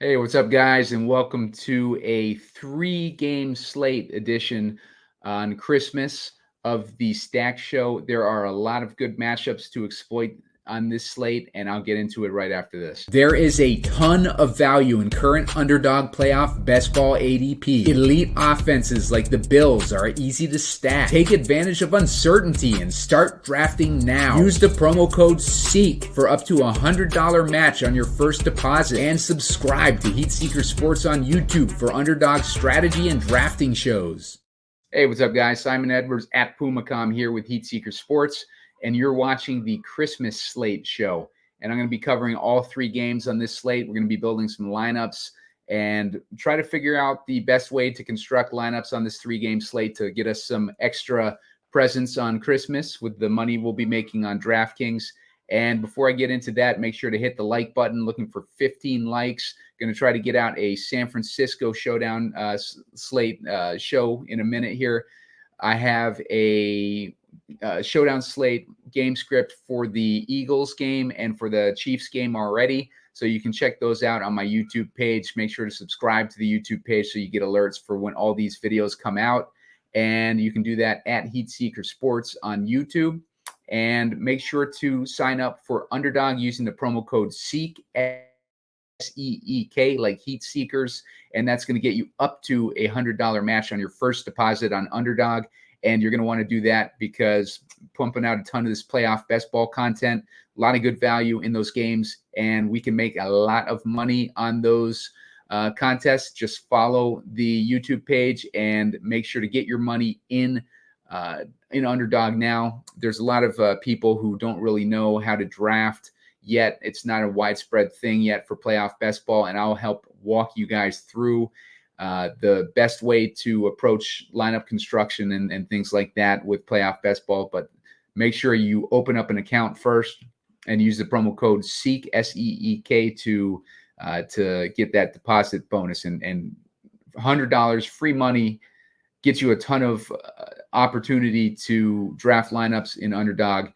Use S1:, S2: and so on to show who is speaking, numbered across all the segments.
S1: Hey, what's up, guys, and welcome to a three-game slate edition on Christmas of the Stack Show. There are a lot of good matchups to exploit on this slate, and I'll get into it right after this. There is a ton of value in current underdog playoff best ball ADP. Elite offenses like the Bills are easy to stack. Take advantage of uncertainty and start drafting now. Use the promo code SEEK for up to $100 match on your first deposit. And subscribe to Heat Seeker Sports on YouTube for underdog strategy and drafting shows. Hey, what's up, guys? Simon Edwards at PumaCom here with Heat Seeker Sports, and you're watching the Christmas slate show. And I'm going to be covering all three games on this slate. We're going to be building some lineups and try to figure out the best way to construct lineups on this three-game slate to get us some extra presents on Christmas with the money we'll be making on DraftKings. And before I get into that, make sure to hit the like button. Looking for 15 likes. Going to try to get out a San Francisco showdown slate show in a minute here. I have a showdown slate game script for the Eagles game and for the Chiefs game already. So you can check those out on my YouTube page. Make sure to subscribe to the YouTube page so you get alerts for when all these videos come out. And you can do that at Heat Seeker Sports on YouTube. And make sure to sign up for Underdog using the promo code SEEK, SEEK, like Heat Seekers. And that's going to get you up to a $100 match on your first deposit on Underdog. And you're going to want to do that because pumping out a ton of this playoff best ball content, a lot of good value in those games, and we can make a lot of money on those contests. Just follow the YouTube page and make sure to get your money in Underdog now. There's a lot of people who don't really know how to draft yet. It's not a widespread thing yet for playoff best ball, and I'll help walk you guys through the best way to approach lineup construction and things like that with playoff best ball. But make sure you open up an account first and use the promo code SEEK, SEEK, to get that deposit bonus. And $100 free money gets you a ton of opportunity to draft lineups in Underdog.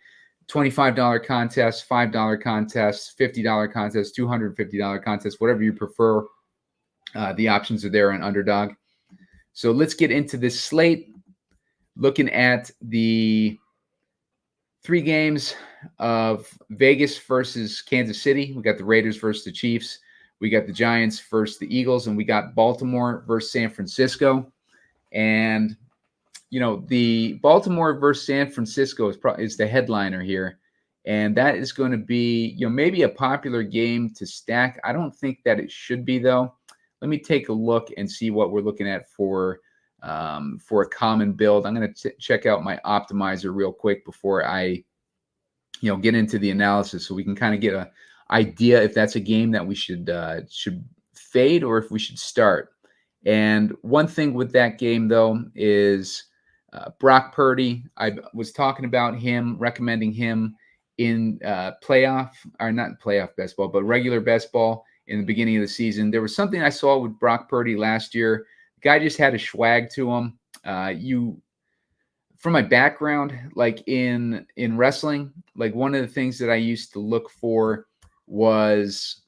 S1: $25 contests, $5 contests, $50 contests, $250 contests, whatever you prefer. The options are there on Underdog. So let's get into this slate. Looking at the three games of Vegas versus Kansas City. We got the Raiders versus the Chiefs. We got the Giants versus the Eagles, and we got Baltimore versus San Francisco. And the Baltimore versus San Francisco is the headliner here. And that is going to be, maybe a popular game to stack. I don't think that it should be, though. Let me take a look and see what we're looking at for a common build. I'm going to check out my optimizer real quick before I, get into the analysis, so we can kind of get an idea if that's a game that we should fade or if we should start. And one thing with that game, though, is Brock Purdy. I was talking about him, recommending him in not playoff best ball, but regular best ball in the beginning of the season. There was something I saw with Brock Purdy last year. The guy just had a swag to him. From my background, like in wrestling, like one of the things that I used to look for was,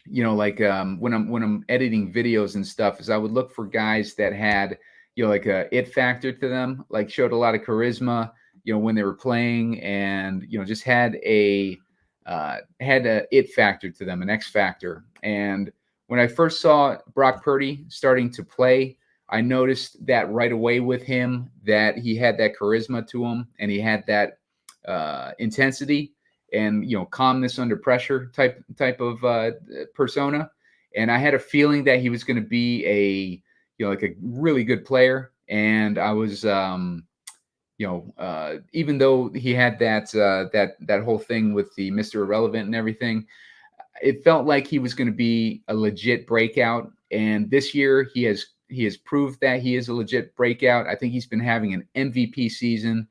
S1: when I'm editing videos and stuff, is I would look for guys that had, like a it factor to them, like showed a lot of charisma, when they were playing, and just had a it factor to them, an X factor. And when I first saw Brock Purdy starting to play, I noticed that right away with him, that he had that charisma to him, and he had that intensity and calmness under pressure type of persona. And I had a feeling that he was going to be like a really good player. And I was even though he had that whole thing with the Mr. Irrelevant and everything, it felt like he was going to be a legit breakout. And this year he has proved that he is a legit breakout. I think he's been having an MVP season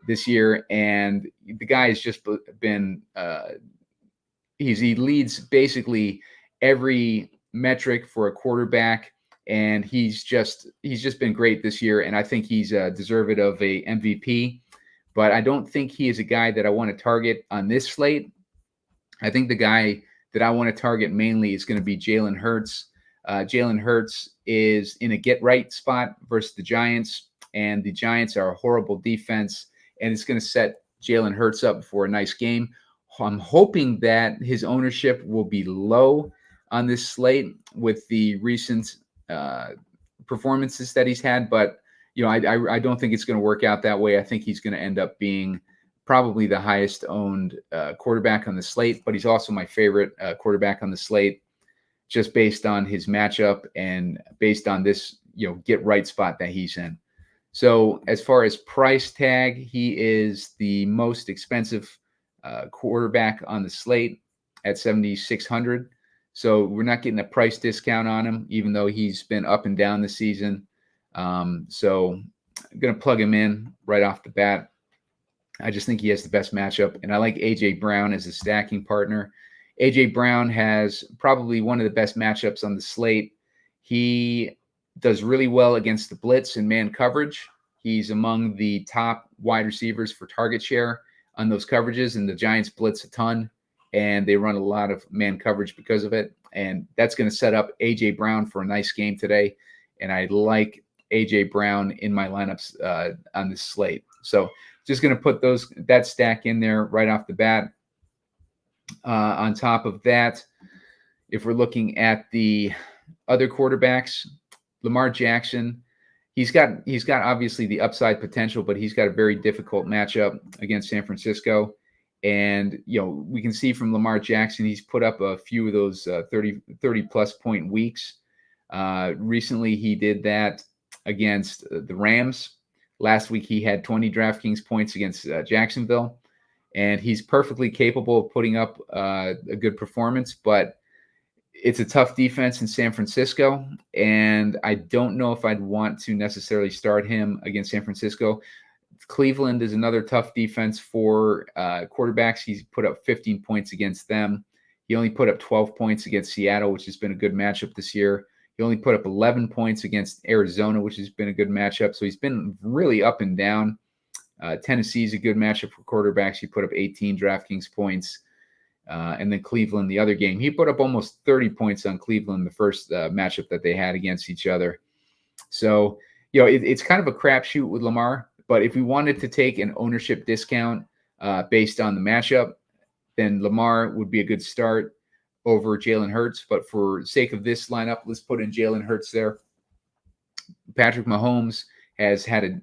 S1: this year, and the guy has just been he leads basically every metric for a quarterback. And he's just been great this year, and I think he's deserving of a MVP. But I don't think he is a guy that I want to target on this slate. I think the guy that I want to target mainly is going to be Jalen Hurts. Jalen Hurts is in a get-right spot versus the Giants, and the Giants are a horrible defense, and it's going to set Jalen Hurts up for a nice game. I'm hoping that his ownership will be low on this slate with the recent performances that he's had, but I don't think it's going to work out that way. I think he's going to end up being probably the highest owned quarterback on the slate, but he's also my favorite quarterback on the slate, just based on his matchup and based on this get right spot that he's in. So as far as price tag, he is the most expensive quarterback on the slate at 7,600. So we're not getting a price discount on him, even though he's been up and down this season. So I'm going to plug him in right off the bat. I just think he has the best matchup, and I like A.J. Brown as a stacking partner. A.J. Brown has probably one of the best matchups on the slate. He does really well against the blitz and man coverage. He's among the top wide receivers for target share on those coverages, and the Giants blitz a ton, and they run a lot of man coverage because of it, and that's going to set up A.J. Brown for a nice game today, and I like A.J. Brown in my lineups on this slate. So just going to put that stack in there right off the bat. On top of that, if we're looking at the other quarterbacks, Lamar Jackson, he's got obviously the upside potential, but he's got a very difficult matchup against San Francisco. And, we can see from Lamar Jackson, he's put up a few of those 30 plus point weeks. Recently, he did that against the Rams. Last week, he had 20 DraftKings points against Jacksonville, and he's perfectly capable of putting up a good performance, but it's a tough defense in San Francisco, and I don't know if I'd want to necessarily start him against San Francisco. Cleveland is another tough defense for quarterbacks. He's put up 15 points against them. He only put up 12 points against Seattle, which has been a good matchup this year. He only put up 11 points against Arizona, which has been a good matchup. So he's been really up and down. Tennessee is a good matchup for quarterbacks. He put up 18 DraftKings points. And then Cleveland, the other game, he put up almost 30 points on Cleveland, the first matchup that they had against each other. So, it's kind of a crapshoot with Lamar. But if we wanted to take an ownership discount based on the matchup, then Lamar would be a good start over Jalen Hurts. But for sake of this lineup, let's put in Jalen Hurts there. Patrick Mahomes has had a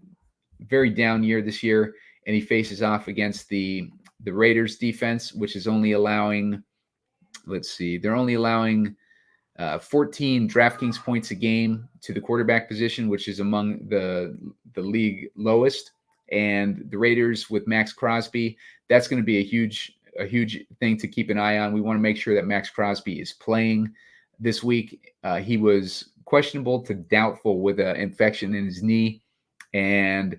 S1: very down year this year, and he faces off against the Raiders defense, which is only allowing, they're only allowing 14 DraftKings points a game to the quarterback position, which is among the league lowest. And the Raiders with Max Crosby, that's going to be a huge thing to keep an eye on. We want to make sure that Max Crosby is playing this week. He was questionable to doubtful with an infection in his knee, and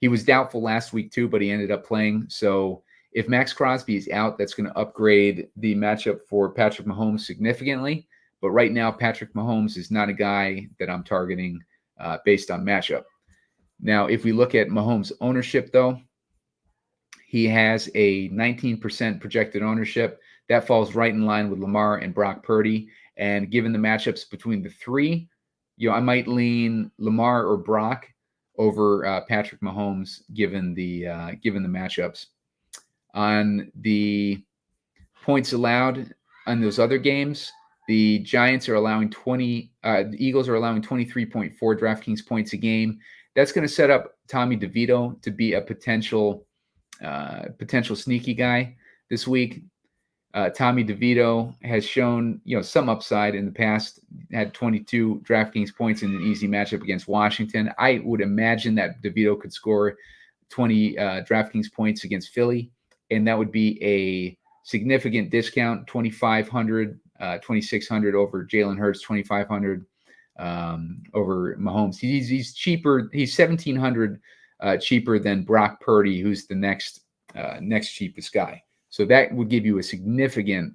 S1: he was doubtful last week too, but he ended up playing. So if Max Crosby is out, that's going to upgrade the matchup for Patrick Mahomes significantly. But right now, Patrick Mahomes is not a guy that I'm targeting based on matchup. Now, if we look at Mahomes' ownership, though, he has a 19% projected ownership. That falls right in line with Lamar and Brock Purdy. And given the matchups between the three, I might lean Lamar or Brock over Patrick Mahomes, given the matchups. On the points allowed on those other games, the Giants are allowing the Eagles are allowing 23.4 DraftKings points a game. That's going to set up Tommy DeVito to be a potential sneaky guy this week. Tommy DeVito has shown, some upside in the past, had 22 DraftKings points in an easy matchup against Washington. I would imagine that DeVito could score 20 DraftKings points against Philly, and that would be a significant discount, 2,500, 2,600 over Jalen Hurts, 2,500 over Mahomes. He's cheaper. He's 1,700 cheaper than Brock Purdy, who's the next cheapest guy. So that would give you a significant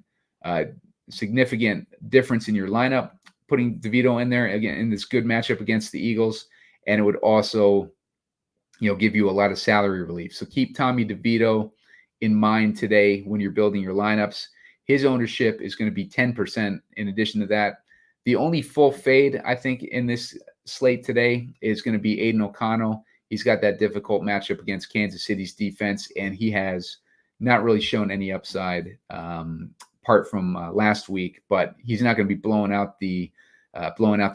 S1: difference in your lineup, putting DeVito in there again in this good matchup against the Eagles, and it would also, give you a lot of salary relief. So keep Tommy DeVito in mind today when you're building your lineups. His ownership is going to be 10%. In addition to that, the only full fade, I think, in this slate today is going to be Aiden O'Connell. He's got that difficult matchup against Kansas City's defense, and he has not really shown any upside apart from last week. But he's not going to be blowing out the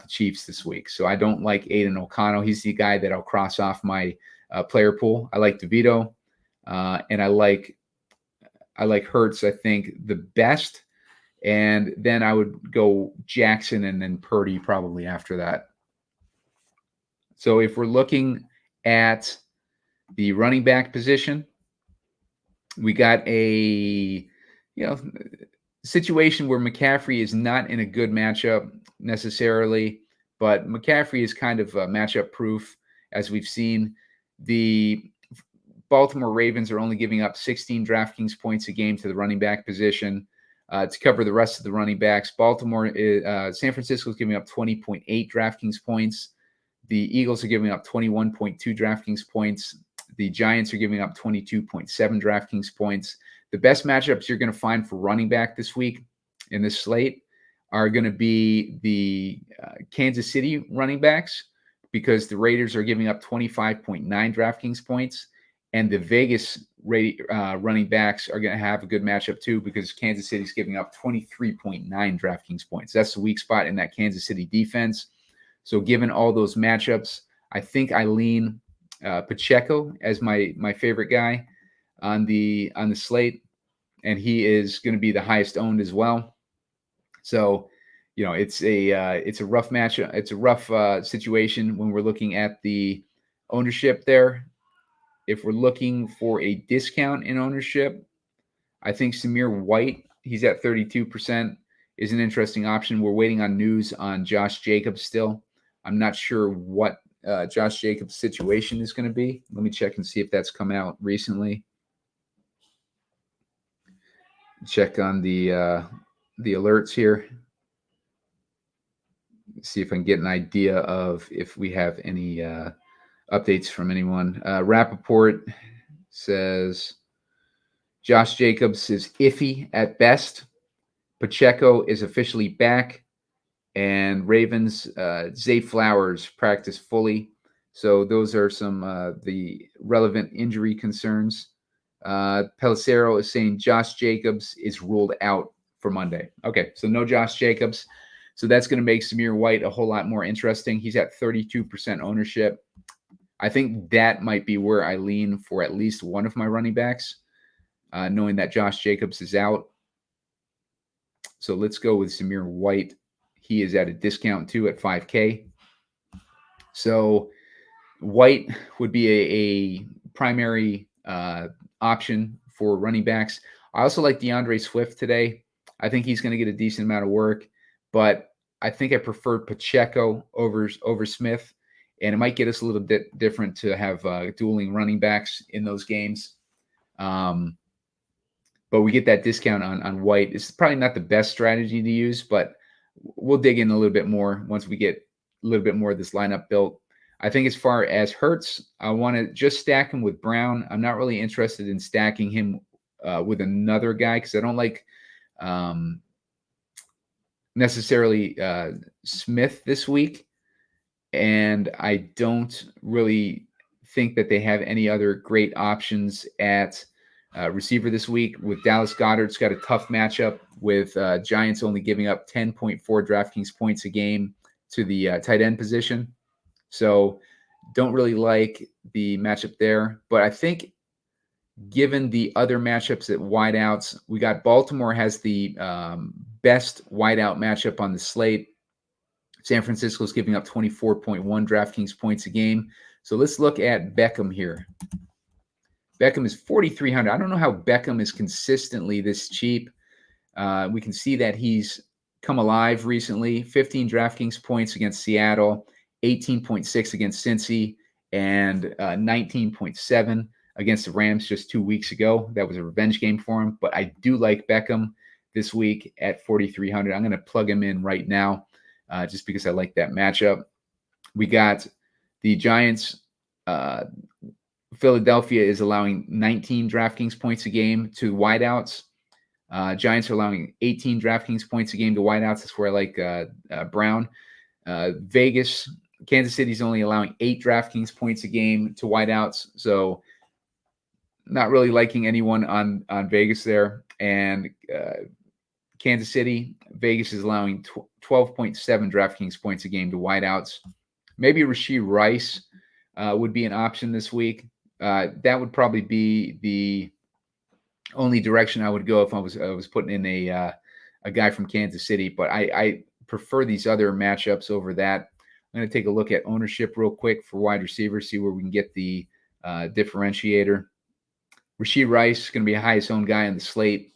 S1: Chiefs this week. So I don't like Aiden O'Connell. He's the guy that I'll cross off my player pool. I like DeVito, and I like Hurts, I think, the best. And then I would go Jackson and then Purdy probably after that. So if we're looking at the running back position, we got a situation where McCaffrey is not in a good matchup necessarily, but McCaffrey is kind of matchup proof, as we've seen. The Baltimore Ravens are only giving up 16 DraftKings points a game to the running back position. To cover the rest of the running backs, San Francisco is giving up 20.8 DraftKings points. The Eagles are giving up 21.2 DraftKings points. The Giants are giving up 22.7 DraftKings points. The best matchups you're going to find for running back this week in this slate are going to be the Kansas City running backs, because the Raiders are giving up 25.9 DraftKings points. And the Vegas running backs are going to have a good matchup too, because Kansas City's giving up 23.9 DraftKings points. That's the weak spot in that Kansas City defense. So given all those matchups, I think I lean Pacheco as my favorite guy on the slate, and he is going to be the highest owned as well. So, it's a rough matchup. It's a rough situation when we're looking at the ownership there. If we're looking for a discount in ownership, I think Samir White, he's at 32%, is an interesting option. We're waiting on news on Josh Jacobs still. I'm not sure what Josh Jacobs' situation is going to be. Let me check and see if that's come out recently. Check on the alerts here. See if I can get an idea of if we have any updates from anyone. Rappaport says Josh Jacobs is iffy at best. Pacheco is officially back. And Ravens, Zay Flowers practiced fully. So those are some the relevant injury concerns. Pelissero is saying Josh Jacobs is ruled out for Monday. Okay, so no Josh Jacobs. So that's going to make Samir White a whole lot more interesting. He's at 32% ownership. I think that might be where I lean for at least one of my running backs, knowing that Josh Jacobs is out. So let's go with Samir White. He is at a discount too at $5K. So White would be a primary option for running backs. I also like DeAndre Swift today. I think he's going to get a decent amount of work, but I think I prefer Pacheco over Smith, and it might get us a little bit different to have dueling running backs in those games. But we get that discount on White. It's probably not the best strategy to use, but we'll dig in a little bit more once we get a little bit more of this lineup built. I think as far as Hurts, I want to just stack him with Brown. I'm not really interested in stacking him with another guy because I don't like necessarily Smith this week. And I don't really think that they have any other great options at receiver this week. With Dallas Goedert's got a tough matchup with Giants only giving up 10.4 DraftKings points a game to the tight end position. So don't really like the matchup there. But I think given the other matchups at wideouts, we got Baltimore has the best wideout matchup on the slate. San Francisco is giving up 24.1 DraftKings points a game. So let's look at Beckham here. Beckham is 4,300. I don't know how Beckham is consistently this cheap. We can see that he's come alive recently. 15 DraftKings points against Seattle, 18.6 against Cincy, and 19.7 against the Rams just 2 weeks ago. That was a revenge game for him. But I do like Beckham this week at 4,300. I'm going to plug him in right now just because I like that matchup. We got the Giants. Philadelphia is allowing 19 DraftKings points a game to wideouts. Giants are allowing 18 DraftKings points a game to wideouts. That's where I like Brown. Vegas, Kansas City's only allowing 8 DraftKings points a game to wideouts. So not really liking anyone on Vegas there. And Kansas City, Vegas is allowing 12.7 DraftKings points a game to wideouts. Maybe Rashee Rice would be an option this week. That would probably be the only direction I would go if I was putting in a guy from Kansas City. But I prefer these other matchups over that. I'm going to take a look at ownership real quick for wide receivers, see where we can get the differentiator. Rashee Rice is going to be a highest owned guy on the slate.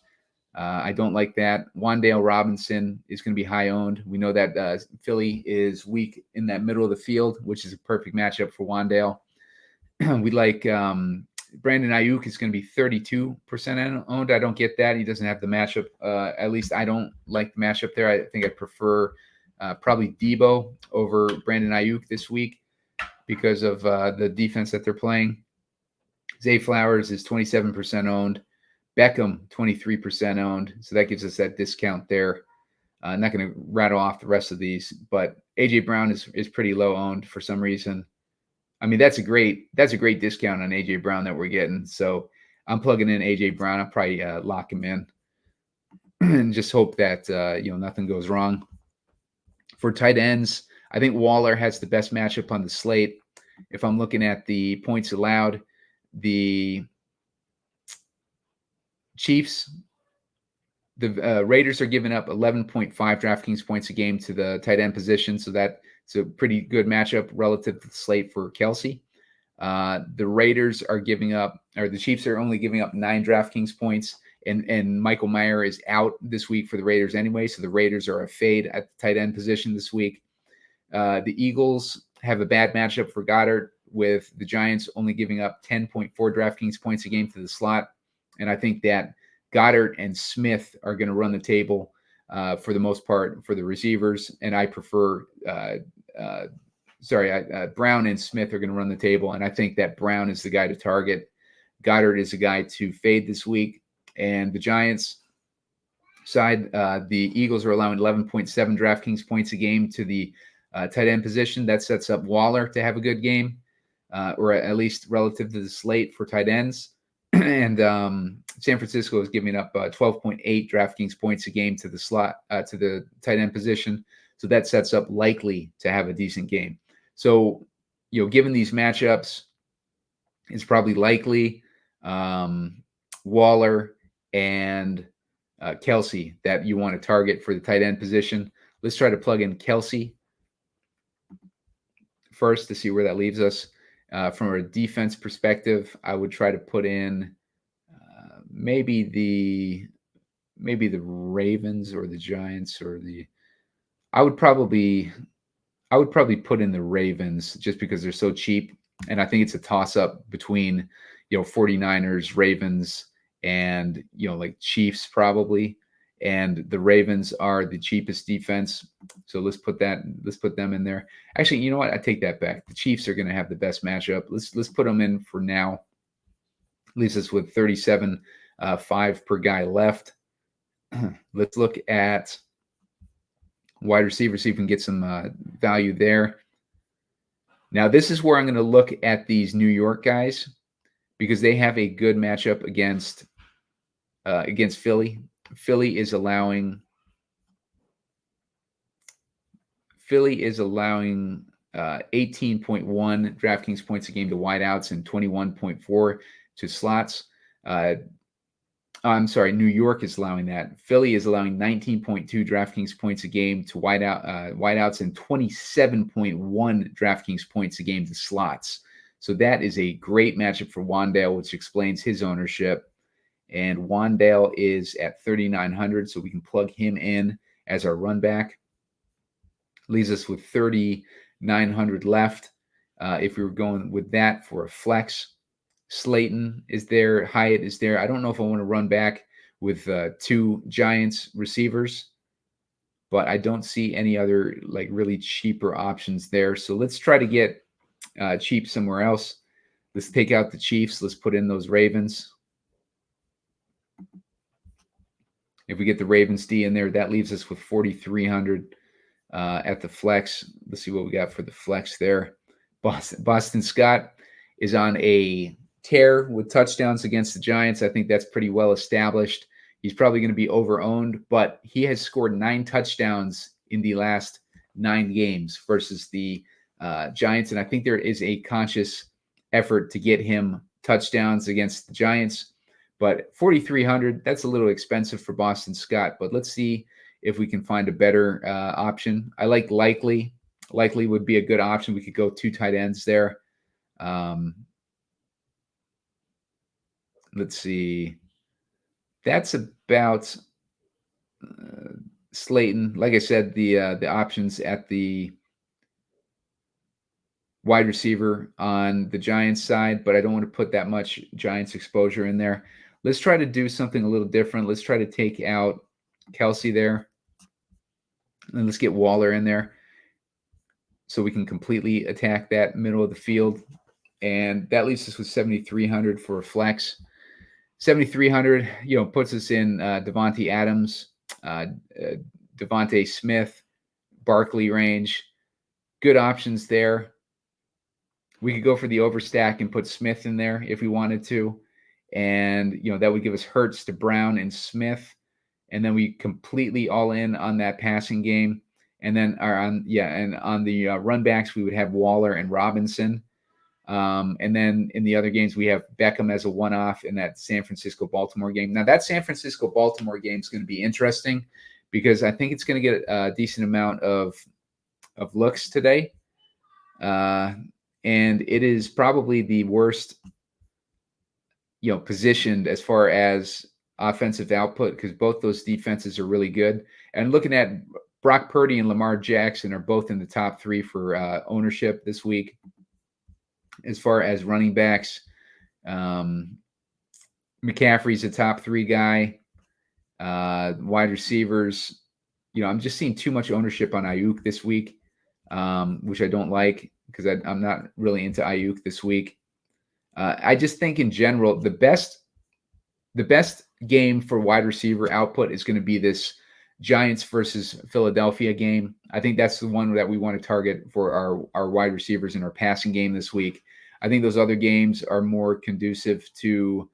S1: I don't like that. Wan'Dale Robinson is going to be high owned. We know that Philly is weak in that middle of the field, which is a perfect matchup for Wan'Dale. We like Brandon Ayuk is going to be 32% owned. I don't get that. He doesn't have the matchup. At least I don't like the matchup there. I think I prefer probably Debo over Brandon Ayuk this week because of the defense that they're playing. Zay Flowers is 27% owned. Beckham, 23% owned. So that gives us that discount there. I'm not going to rattle off the rest of these, but A.J. Brown is pretty low owned for some reason. I mean, that's a great discount on A.J. Brown that we're getting. So I'm plugging in A.J. Brown. I'll probably lock him in and just hope that, nothing goes wrong. For tight ends, I think Waller has the best matchup on the slate. If I'm looking at the points allowed, the Chiefs, the Raiders are giving up 11.5 DraftKings points a game to the tight end position. So that's a pretty good matchup relative to the slate for Kelsey. The Raiders are giving up, or the Chiefs are only giving up 9 DraftKings points, and Michael Mayer is out this week for the Raiders anyway. So the Raiders are a fade at the tight end position this week. The Eagles have a bad matchup for Goddard, with the Giants only giving up 10.4 DraftKings points a game to the slot. And I think that Goddard and Smith are going to run the table for the most part for the receivers. And I prefer, Brown and Smith are going to run the table. And I think that Brown is the guy to target. Goddard is a guy to fade this week. And the Giants side, the Eagles are allowing 11.7 DraftKings points a game to the tight end position. That sets up Waller to have a good game, or at least relative to the slate for tight ends. And San Francisco is giving up 12.8 DraftKings points a game to the slot, to the tight end position. So that sets up likely to have a decent game. So, given these matchups, it's probably likely Waller and Kelsey that you want to target for the tight end position. Let's try to plug in Kelsey first to see where that leaves us. From a defense perspective, I would try to put in maybe the Ravens or the Giants I would probably put in the Ravens just because they're so cheap. And I think it's a toss up between, 49ers, Ravens, and, like Chiefs probably. And the Ravens are the cheapest defense. So let's put them in there. Actually, you know what? I take that back. The Chiefs are going to have the best matchup. Let's put them in for now. Leaves us with 37.5 per guy left. Let's look at wide receiver, see if we can get some value there. Now, this is where I'm going to look at these New York guys because they have a good matchup against Philly. Philly is allowing 18.1 DraftKings points a game to wideouts and 21.4 to slots. I'm sorry, New York is allowing that. Philly is allowing 19.2 DraftKings points a game to wideouts and 27.1 DraftKings points a game to slots. So that is a great matchup for Wan'Dale, which explains his ownership. And Wan'Dale is at 3,900, so we can plug him in as our run back. Leaves us with 3,900 left. If we were going with that for a flex, Slayton is there, Hyatt is there. I don't know if I want to run back with 2 Giants receivers, but I don't see any other like really cheaper options there. So let's try to get cheap somewhere else. Let's take out the Chiefs. Let's put in those Ravens. If we get the Ravens D in there, that leaves us with 4,300 at the flex. Let's see what we got for the flex there. Boston Scott is on a tear with touchdowns against the Giants. I think that's pretty well established. He's probably going to be over-owned, but he has scored 9 touchdowns in the last 9 games versus the Giants, and I think there is a conscious effort to get him touchdowns against the Giants. But 4,300, that's a little expensive for Boston Scott, but let's see if we can find a better option. I like Likely. Likely would be a good option. We could go 2 tight ends there. Let's see. That's about Slayton. Like I said, the options at the wide receiver on the Giants side, but I don't want to put that much Giants exposure in there. Let's try to do something a little different. Let's try to take out Kelsey there. And let's get Waller in there so we can completely attack that middle of the field. And that leaves us with 7,300 for a flex. 7,300, puts us in Devontae Adams, Devontae Smith, Barkley range. Good options there. We could go for the overstack and put Smith in there if we wanted to. And, that would give us Hurts to Brown and Smith. And then we completely all in on that passing game. And then on the run backs, we would have Waller and Robinson. And then in the other games, we have Beckham as a one-off in that San Francisco-Baltimore game. Now, that San Francisco-Baltimore game is going to be interesting because I think it's going to get a decent amount of looks today. And it is probably the worst, positioned as far as offensive output because both those defenses are really good. And looking at Brock Purdy and Lamar Jackson are both in the top 3 for ownership this week. As far as running backs, McCaffrey's a top 3 guy. Wide receivers, I'm just seeing too much ownership on Ayuk this week, which I don't like because I'm not really into Ayuk this week. I just think in general, the best game for wide receiver output is going to be this Giants versus Philadelphia game. I think that's the one that we want to target for our wide receivers in our passing game this week. I think those other games are more conducive to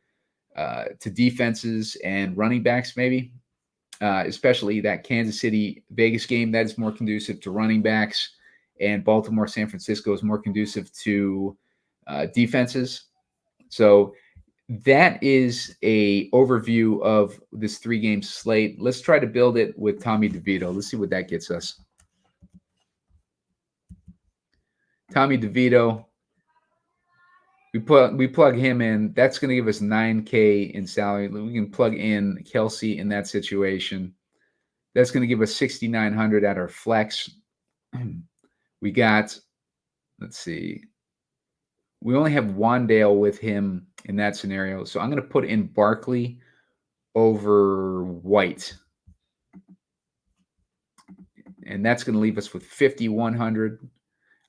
S1: defenses and running backs, maybe, especially that Kansas City Vegas game that is more conducive to running backs, and Baltimore San Francisco is more conducive to defenses. So that is a overview of this 3-game slate. Let's try to build it with Tommy DeVito. Let's see what that gets us. Tommy DeVito, we plug him in. That's going to give us $9K in salary. We can plug in Kelsey in that situation. That's going to give us $6,900 at our flex. We got, let's see, we only have Wandale with him in that scenario. So I'm going to put in Barkley over White. And that's going to leave us with 5,100.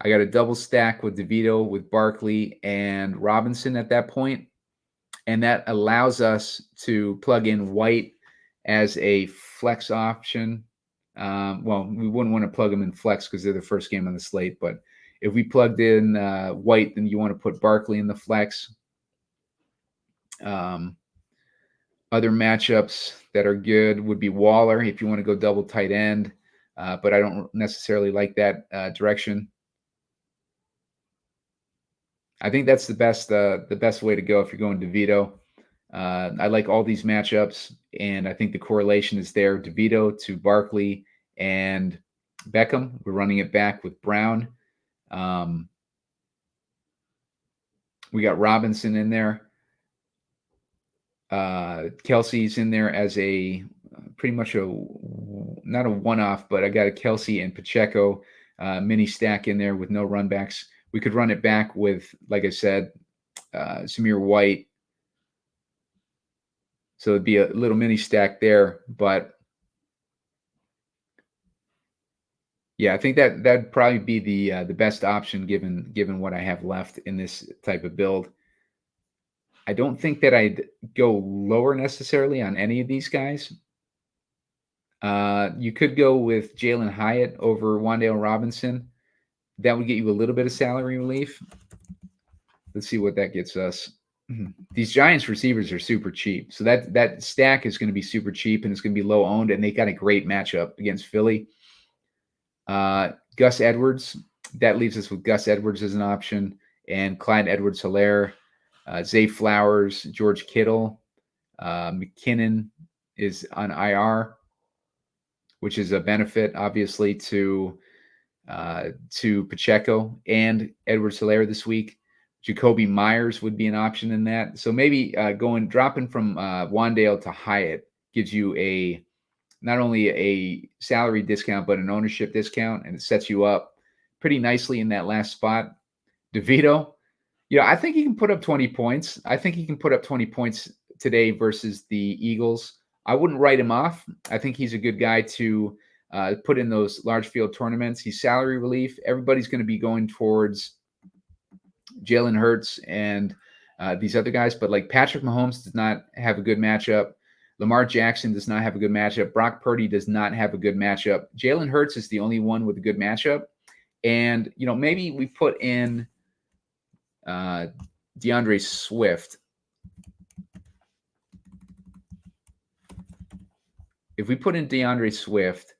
S1: I got a double stack with DeVito, with Barkley and Robinson at that point. And that allows us to plug in White as a flex option. Well, we wouldn't want to plug them in flex because they're the first game on the slate. But if we plugged in White, then you want to put Barkley in the flex. Other matchups that are good would be Waller if you want to go double tight end. But I don't necessarily like that direction. I think that's the best way to go if you're going DeVito. I like all these matchups, and I think the correlation is there. DeVito to Barkley and Beckham. We're running it back with Brown. We got Robinson in there. Kelsey's in there as a pretty much not a one-off, but I got a Kelsey and Pacheco mini stack in there with no run backs. We could run it back with, like I said, Samir White. So it'd be a little mini stack there, but yeah, I think that'd probably be the best option given what I have left in this type of build. I don't think that I'd go lower necessarily on any of these guys. You could go with Jalen Hyatt over Wan'Dale Robinson. That would get you a little bit of salary relief. Let's see what that gets us. These Giants receivers are super cheap. So that stack is going to be super cheap and it's going to be low owned, and they got a great matchup against Philly. Gus Edwards, that leaves us with Gus Edwards as an option, and Clyde Edwards-Helaire, Zay Flowers, George Kittle, McKinnon is on IR, which is a benefit, obviously, to Pacheco and Edwards-Helaire this week. Jacoby Myers would be an option in that. So maybe dropping from Wan'Dale to Hyatt gives you not only a salary discount, but an ownership discount, and it sets you up pretty nicely in that last spot. DeVito, I think he can put up 20 points. I think he can put up 20 points today versus the Eagles. I wouldn't write him off. I think he's a good guy to put in those large field tournaments. He's salary relief. Everybody's going to be going towards Jalen Hurts and these other guys, but like Patrick Mahomes does not have a good matchup. Lamar Jackson does not have a good matchup. Brock Purdy does not have a good matchup. Jalen Hurts is the only one with a good matchup. And, maybe we put in DeAndre Swift. If we put in DeAndre Swift,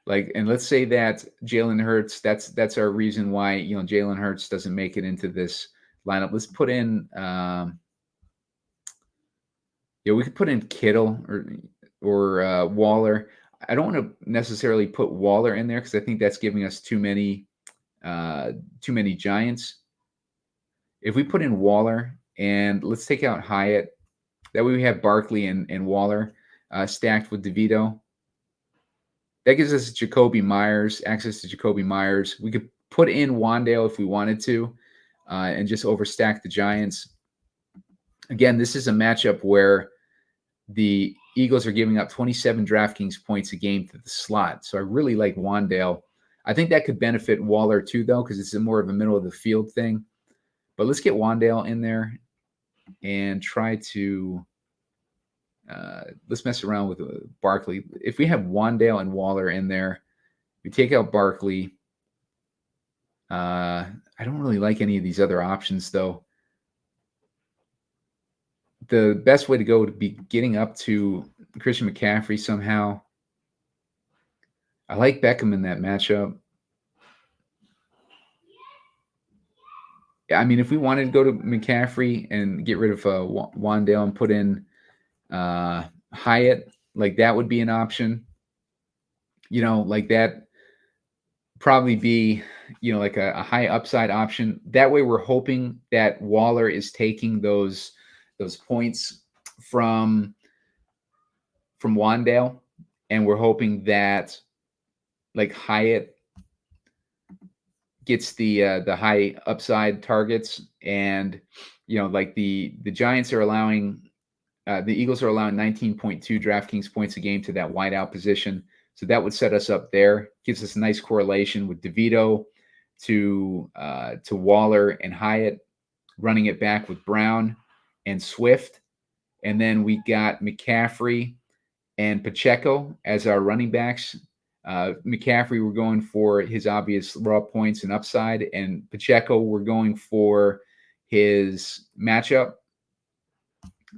S1: and let's say that Jalen Hurts, that's our reason why, Jalen Hurts doesn't make it into this lineup. Let's put in, we could put in Kittle or Waller. I don't want to necessarily put Waller in there because I think that's giving us too many Giants. If we put in Waller and let's take out Hyatt, that way we have Barkley and Waller stacked with DeVito. That gives us Jacoby Myers, access to Jacoby Myers. We could put in Wan'Dale if we wanted to and just overstack the Giants. Again, this is a matchup where the Eagles are giving up 27 DraftKings points a game to the slot. So I really like Wan'Dale. I think that could benefit Waller too, though, because it's more of a middle of the field thing. But let's get Wan'Dale in there and try to let's mess around with Barkley. If we have Wan'Dale and Waller in there, we take out Barkley. I don't really like any of these other options, though. The best way to go would be getting up to Christian McCaffrey somehow. I like Beckham in that matchup. I mean, if we wanted to go to McCaffrey and get rid of Wan'Dale and put in Hyatt, that would be an option. That probably be, like a high upside option. That way we're hoping that Waller is taking those points from Wan'Dale, and we're hoping that Hyatt gets the high upside targets, and the Giants are allowing the Eagles are allowing 19.2 DraftKings points a game to that wideout position. So that would set us up there. Gives us a nice correlation with DeVito to Waller and Hyatt, running it back with Brown and Swift. And then we got McCaffrey and Pacheco as our running backs. McCaffrey, we're going for his obvious raw points and upside, and Pacheco, we're going for his matchup.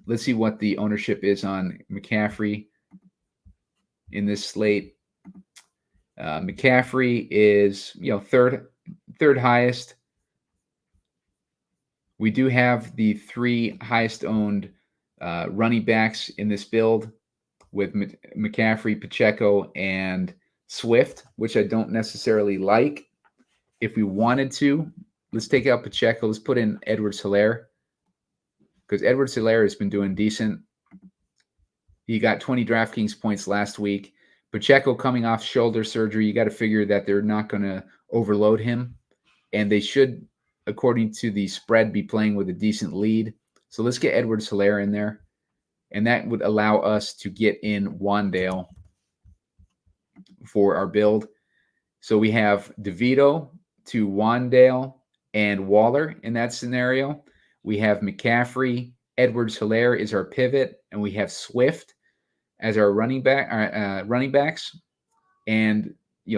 S1: Let's see what the ownership is on McCaffrey in this slate. McCaffrey is third highest. We do have the three highest owned running backs in this build with McCaffrey, Pacheco, and Swift, which I don't necessarily like. If we wanted to, let's take out Pacheco. Let's put in Edwards-Helaire, because Edwards-Helaire has been doing decent. He got 20 DraftKings points last week. Pacheco coming off shoulder surgery, you got to figure that they're not going to overload him, and they should, according to the spread, be playing with a decent lead. So let's get Edwards-Helaire in there, and that would allow us to get in Wan'Dale for our build. So we have DeVito to Wan'Dale and Waller in that scenario. We have McCaffrey, Edwards-Helaire is our pivot, and we have Swift. as our running backs, and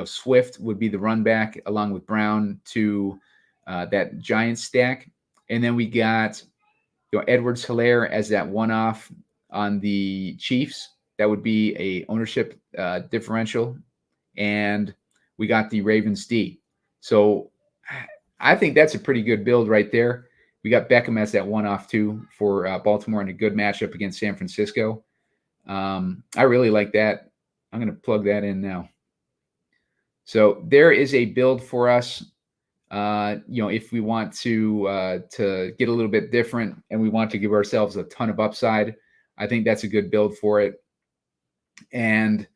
S1: Swift would be the run back along with Brown to that Giants stack, and then we got Edwards-Helaire as that one-off on the Chiefs. That would be a ownership differential, and we got the Ravens D. So I think that's a pretty good build right there. We got Beckham as that one-off too for Baltimore in a good matchup against San Francisco. I really like that. I'm going to plug that in now. So there is a build for us. If we want to get a little bit different and we want to give ourselves a ton of upside, I think that's a good build for it. And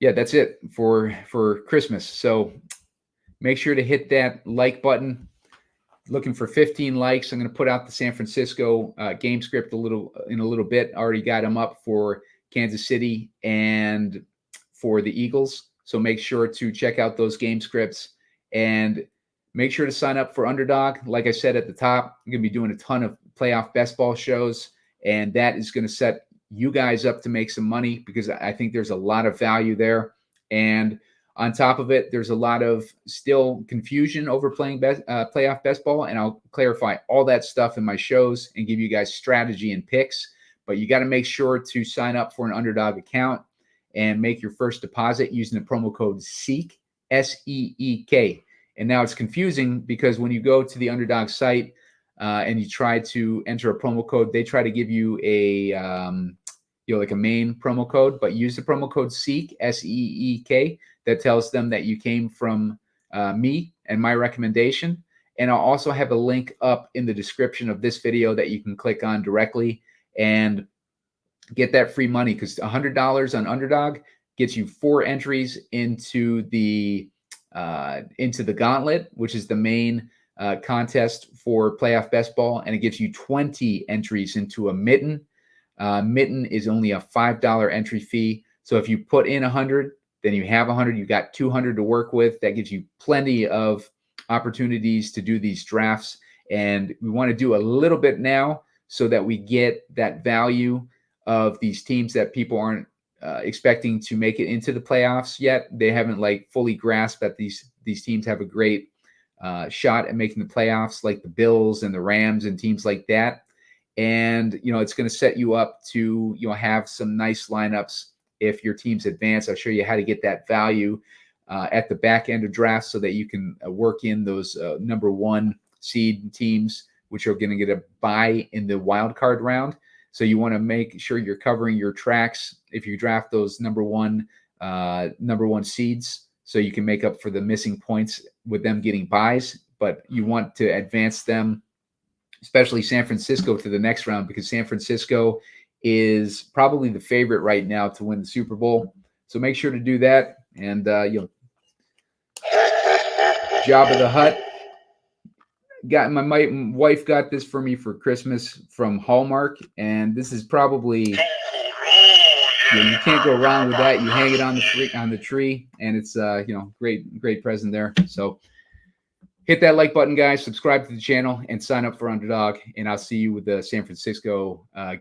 S1: yeah, that's it for Christmas. So make sure to hit that like button. Looking for 15 likes. I'm going to put out the San Francisco game script in a little bit. Already got them up for Kansas City and for the Eagles. So make sure to check out those game scripts and make sure to sign up for Underdog. Like I said at the top, I'm going to be doing a ton of playoff best ball shows, and that is going to set you guys up to make some money because I think there's a lot of value there. And on top of it, there's a lot of still confusion over playing playoff best ball, and I'll clarify all that stuff in my shows and give you guys strategy and picks. But you got to make sure to sign up for an Underdog account and make your first deposit using the promo code SEEK, SEEK. And now it's confusing because when you go to the Underdog site and you try to enter a promo code, they try to give you a like a main promo code, but use the promo code SEEK, SEEK. That tells them that you came from me and my recommendation. And I'll also have a link up in the description of this video that you can click on directly and get that free money, because $100 on Underdog gets you 4 entries into the gauntlet, which is the main contest for playoff best ball, and it gives you 20 entries into a mitten. Mitten is only a $5 entry fee. So if you put in 100, then you have 100. You got 200 to work with. That gives you plenty of opportunities to do these drafts. And we want to do a little bit now so that we get that value of these teams that people aren't expecting to make it into the playoffs yet. They haven't fully grasped that these teams have a great shot at making the playoffs, like the Bills and the Rams and teams like that. And, it's going to set you up to, have some nice lineups if your team's advanced. I'll show you how to get that value at the back end of drafts so that you can work in those number 1 seed teams, which are going to get a bye in the wild card round. So you want to make sure you're covering your tracks if you draft those number one seeds, so you can make up for the missing points with them getting buys. But you want to advance them, especially San Francisco, to the next round, because San Francisco is probably the favorite right now to win the Super Bowl. So make sure to do that. And Jabba the Hutt. My wife got this for me for Christmas from Hallmark, and this is probably you can't go wrong with that. You hang it on the tree, and it's great present there. So hit that like button, guys. Subscribe to the channel and sign up for Underdog, and I'll see you with the San Francisco game.